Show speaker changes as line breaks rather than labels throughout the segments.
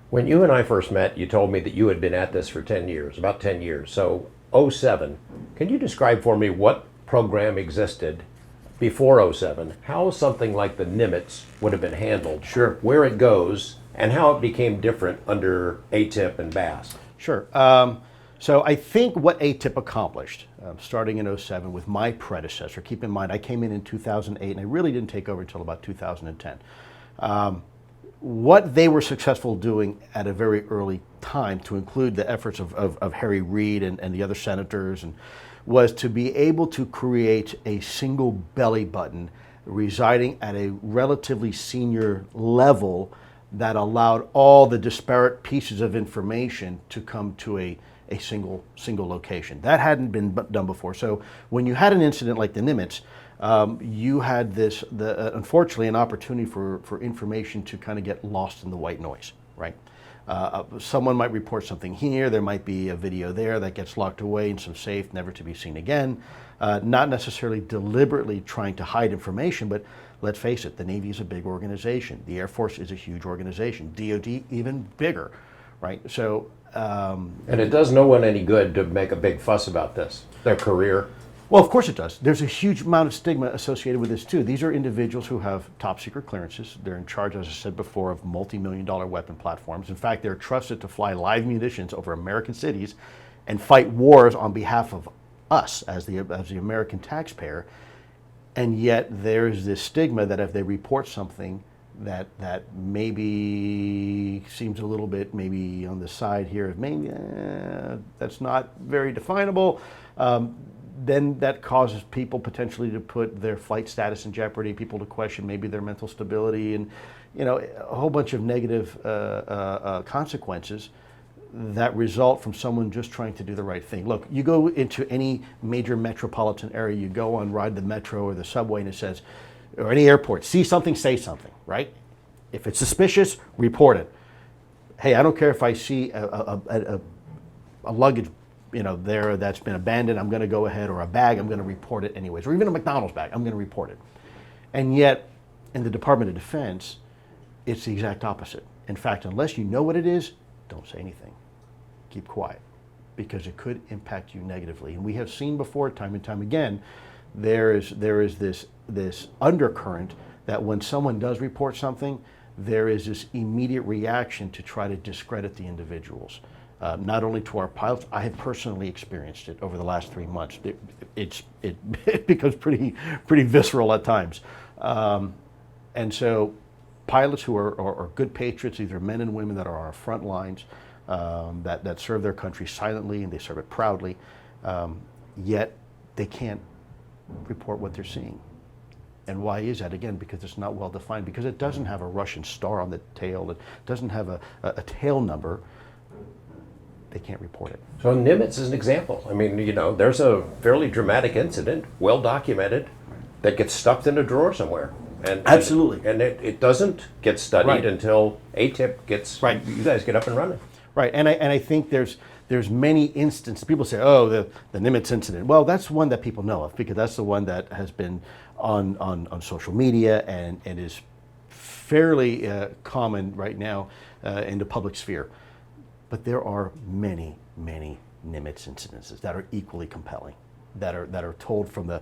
When you and I first met, you told me that you had been at this for 10 years, about 10 years. So, '07, can you describe for me what program existed before '07, how something like the Nimitz would have been handled,
Sure.
where it goes, and how it became different under ATIP and BASS?
Sure. So I think what ATIP accomplished, starting in '07 with my predecessor, keep in mind I came in 2008 and I really didn't take over until about 2010. What they were successful doing at a very early time, to include the efforts of Harry Reid and the other senators, was to be able to create a single belly button residing at a relatively senior level that allowed all the disparate pieces of information to come to a single location. That hadn't been done before. So when you had an incident like the Nimitz, you had unfortunately an opportunity for information to kind of get lost in the white noise, right? Someone might report something here, there might be a video there that gets locked away in some safe, never to be seen again. Not necessarily deliberately trying to hide information, but let's face it, the Navy is a big organization. The Air Force is a huge organization. DoD even bigger, right? So,
And it does no one any good to make a big fuss about this, their career.
well, of course it does. There's a huge amount of stigma associated with this too. These are individuals who have top secret clearances. They're in charge, as I said before, of multi-million-dollar weapon platforms. In fact, they're trusted to fly live munitions over American cities and fight wars on behalf of us as the American taxpayer. And yet there's this stigma that if they report something that maybe seems a little bit maybe on the side here, maybe that's not very definable, then that causes people potentially to put their flight status in jeopardy, people to question maybe their mental stability, and a whole bunch of negative consequences that result from someone just trying to do the right thing. Look, you go into any major metropolitan area, you go on, ride the metro or the subway, and it says, or any airport, see something, say something, right? If it's suspicious, report it. Hey, I don't care if I see a luggage there that's been abandoned, I'm going to go ahead, or a bag, I'm going to report it anyways, or even a McDonald's bag, I'm going to report it. And yet, in the Department of Defense, it's the exact opposite. In fact, unless you know what it is, don't say anything. Keep quiet, because it could impact you negatively. And we have seen before, time and time again, there is this undercurrent that when someone does report something, there is this immediate reaction to try to discredit the individuals. Not only to our pilots, I have personally experienced it over the last 3 months. It becomes pretty visceral at times. And so pilots who are good patriots, either men and women that are on our front lines, that serve their country silently and they serve it proudly, yet they can't report what they're seeing. And why is that? Again, because it's not well defined, because it doesn't have a Russian star on the tail, it doesn't have a tail number. They can't report it.
So Nimitz is an example. I mean, there's a fairly dramatic incident, well documented, that gets stuffed in a drawer somewhere. And
absolutely.
And it doesn't get studied
Right.
until ATIP gets,
right.
You guys get up and running.
Right, and I think there's many instances. People say, oh, the Nimitz incident. Well, that's one that people know of, because that's the one that has been on social media and is fairly common right now in the public sphere. But there are many, many Nimitz incidences that are equally compelling, that are told from the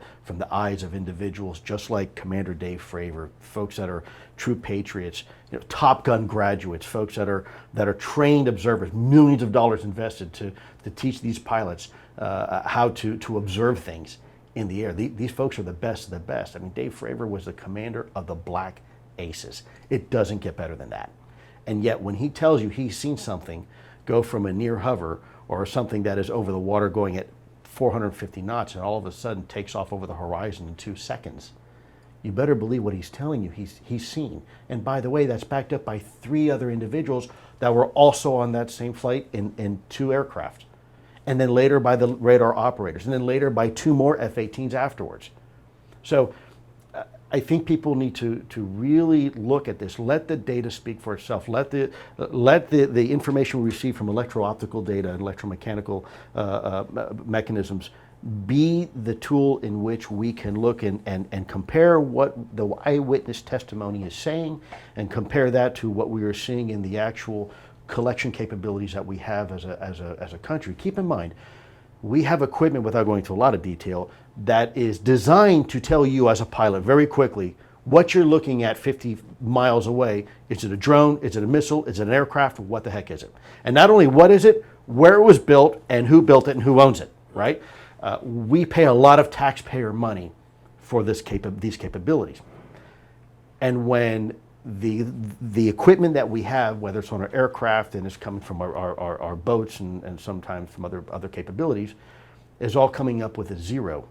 eyes of individuals just like Commander Dave Fravor, folks that are true patriots, Top Gun graduates, folks that are trained observers, millions of dollars invested to teach these pilots how to observe things in the air. These folks are the best of the best. I mean, Dave Fravor was the commander of the Black Aces. It doesn't get better than that. And yet when he tells you he's seen something go from a near hover or something that is over the water going at 450 knots and all of a sudden takes off over the horizon in 2 seconds, you better believe what he's telling you he's seen. And by the way, that's backed up by 3 other individuals that were also on that same flight in 2 aircraft. And then later by the radar operators, and then later by 2 more F-18s afterwards. So I think people need to really look at this. Let the data speak for itself. Let the information we receive from electro-optical data and electromechanical mechanisms be the tool in which we can look and compare what the eyewitness testimony is saying, and compare that to what we are seeing in the actual collection capabilities that we have as a country. Keep in mind, we have equipment, without going into a lot of detail, that is designed to tell you as a pilot very quickly what you're looking at 50 miles away. Is it a drone? Is it a missile? Is it an aircraft? What the heck is it? And not only what is it, where it was built, and who built it, and who owns it, right? We pay a lot of taxpayer money for these capabilities. And when the equipment that we have, whether it's on our aircraft and it's coming from our boats and sometimes from other capabilities, is all coming up with a zero.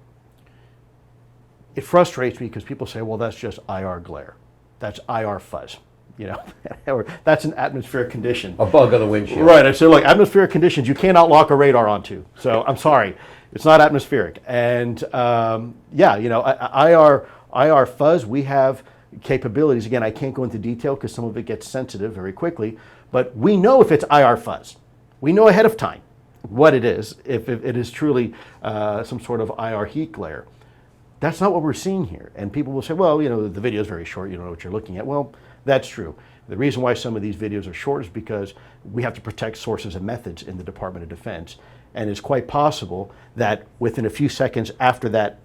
It frustrates me because people say, well, that's just IR glare. That's IR fuzz, you know, or that's an atmospheric condition.
A bug on the windshield.
Right, I said, look, atmospheric conditions you cannot lock a radar onto. So I'm sorry, it's not atmospheric. And yeah, you know, IR fuzz, we have capabilities. Again, I can't go into detail because some of it gets sensitive very quickly, but we know if it's IR fuzz. We know ahead of time what it is, if it is truly some sort of IR heat glare. That's not what we're seeing here. And people will say, well, you know, the video is very short, you don't know what you're looking at. Well, that's true. The reason why some of these videos are short is because we have to protect sources and methods in the Department of Defense. And it's quite possible that within a few seconds after that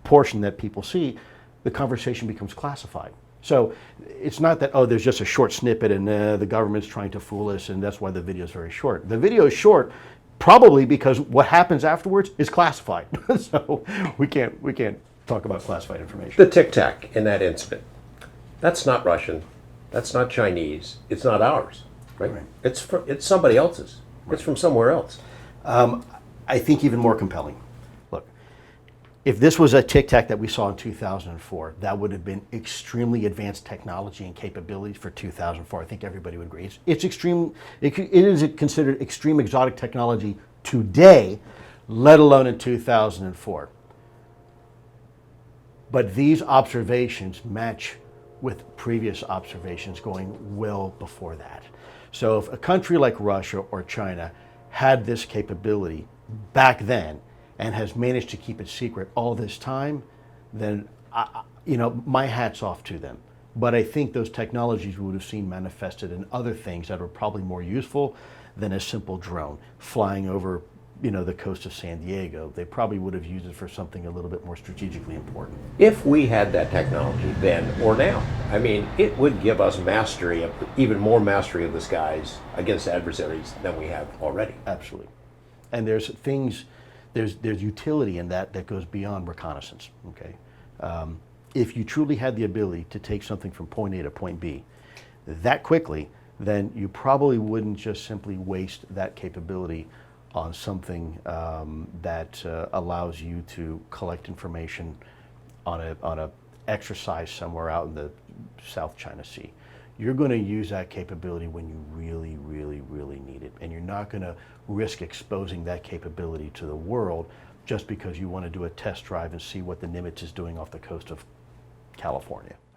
portion that people see, the conversation becomes classified. So it's not that, oh, there's just a short snippet and the government's trying to fool us and that's why the video is very short. The video is short probably because what happens afterwards is classified. So we can't talk about classified information.
The Tic Tac in that incident, that's not Russian, that's not Chinese, it's not ours, right? It's somebody else's. Right. It's from somewhere else.
I think even more compelling. Look, if this was a Tic Tac that we saw in 2004, that would have been extremely advanced technology and capabilities for 2004. I think everybody would agree. It's extreme. It is considered extreme exotic technology today, let alone in 2004. But these observations match with previous observations going well before that. So if a country like Russia or China had this capability back then and has managed to keep it secret all this time, then you know, my hat's off to them. But I think those technologies we would have seen manifested in other things that are probably more useful than a simple drone flying over, you know, the coast of San Diego. They probably would have used it for something a little bit more strategically important.
If we had that technology then or now, I mean, it would give us mastery, even more mastery of the skies against adversaries than we have already.
Absolutely. And there's things, there's utility in that goes beyond reconnaissance, okay? If you truly had the ability to take something from point A to point B that quickly, then you probably wouldn't just simply waste that capability on something that allows you to collect information on a exercise somewhere out in the South China Sea. You're going to use that capability when you really, really, really need it. And you're not going to risk exposing that capability to the world just because you want to do a test drive and see what the Nimitz is doing off the coast of California.